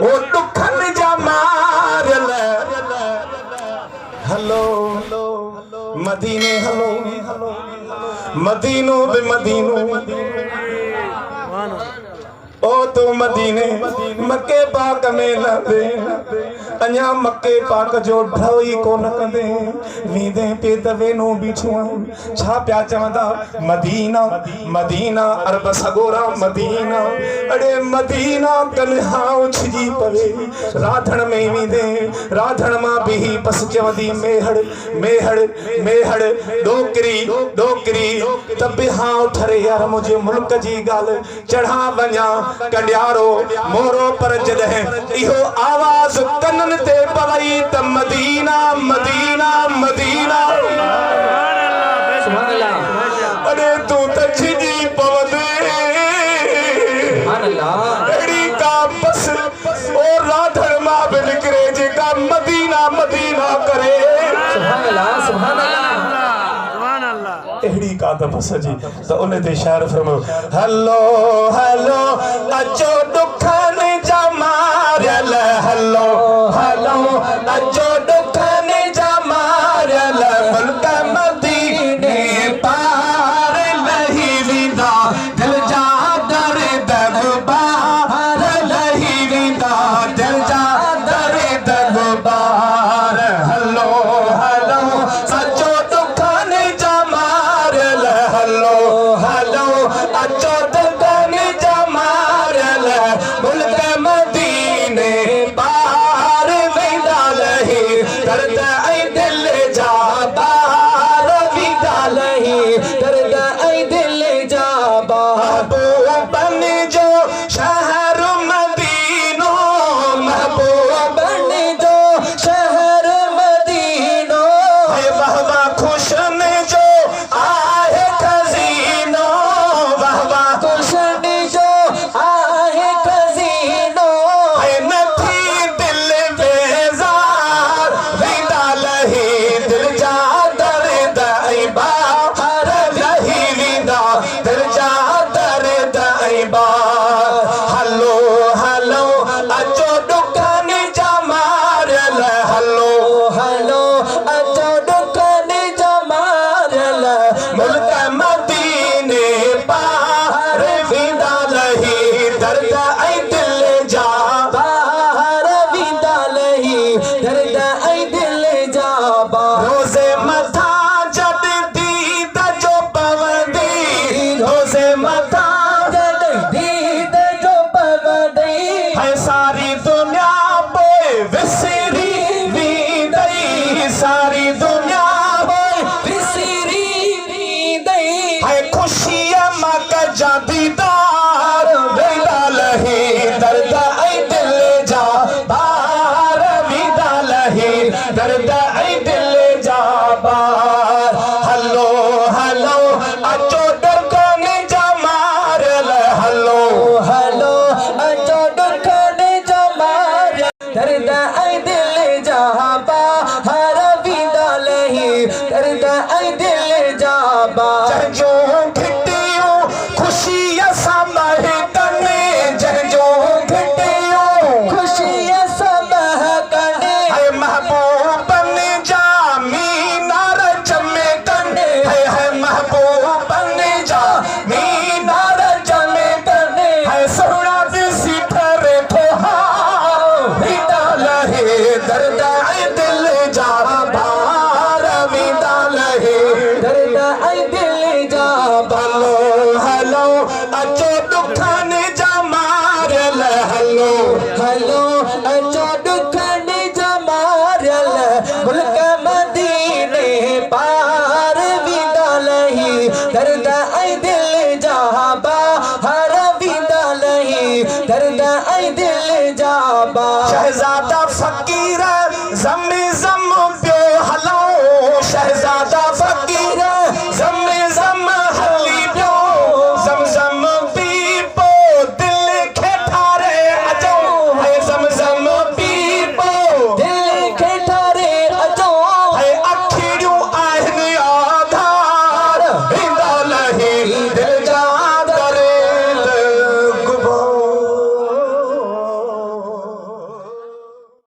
ओ दुखन जा मारल हलो मदीने हलो मदीनो बे मदीनो ओ तो मदीने मक्के पाक में लदे अञा मक्के पाक जो ढोई कोन कंदे वींदे पे तवे नो बिछुआ छा प्या चवंदा मदीना मदीना अरब सगोरा मदीना अड़े मदीना कन्हाओ छिजी पवे राधण में वींदे राधण मां भी पस चवंदी मेहड़ मेहड़ मेहड़ डोकरी तब हां ठरे यार मुझे मुल्क जी गाल चढ़ा वञा कंडियारो मोरो पर जदह इहो आवाज कनन ते पवई त मदीना मदीना मदीना सुभान अल्लाह अरे तू त छिजी पवदे सुभान अल्लाह एड़ी का बस ओ राधण मां बि निकरे जेका मदीना मदीना करे सुभान अल्लाह सुभान अल्लाह एड़ी का त बस जी त उन ते शायर फरमायो हलो हलो अचो दुखन जा मारल हलो हलो अचो दुखन जा मारल मुल्क मदीने पार लही विदा दिल जा दर्द गुबार लही विदा दिल जा दर्द गुबार हलो हलो अचो दुखन जा मारल हलो हलो अचो दुखन जा मारल मुल्क मदीने पार विदा लही दर्द ऐ दिल जा बार विदा लही दर्द ऐ दिल जा महबूबन जो शहर मदीनो महबूबन जो शहर मदीनो है वहवा खुशन जो आहे खजीनो वहवा खुशन जो आहे खजीनो है नथी दिल बेजार विदा लही दिल जा दर्द ऐ बाहर लही विदा दिल जा दर्द ऐ बाहर हलो हलो अचो दुखन जा मारल हलो हलो अचो दुखन जा मारल मुल्क मदीने पार विदा लही दर्द ऐ दिल जा बाहर विदा लही दर्द ऐ दिल जा रोज़े मथा जद दीद जो पवंदी रोज़े मथा जद दीद जो पवंदी है सारी दुनिया पोइ विसरी वींदई सारी दुनिया पोइ विसरी वींदई है खुशीअ मां कजा दीदार विदा लही दर्द ऐ दिल जा बार विदा लही दर्द ऐ दिल जा बार हलो हलो अचो दुखन जा मारल हलो हलो अचो दुखन जा मारल दर्द ऐ दिल जा बाहर विदा लही दर्द ऐ दिल जा बाहर जो घिटियो खुशीअ सां महकने जंहिंजो घिटियो खुशीअ सां महकने है महबूबन जा मीनार चमकने है महबूबन जा मीनार चमकने है सोहरा दिसी ठरे थो विदा लही दर्द ऐ दिल जा बाहर विदा लही दर्द ऐ दिल जा हलो हलो अचो दुखन जा मारल हलो हलो अचो दुखन जा मारल मुल्क मदीने पार विदा लही दर्द ऐ दिल जा बाहर विदा लही दर्द ऐ दिल जा शहजादा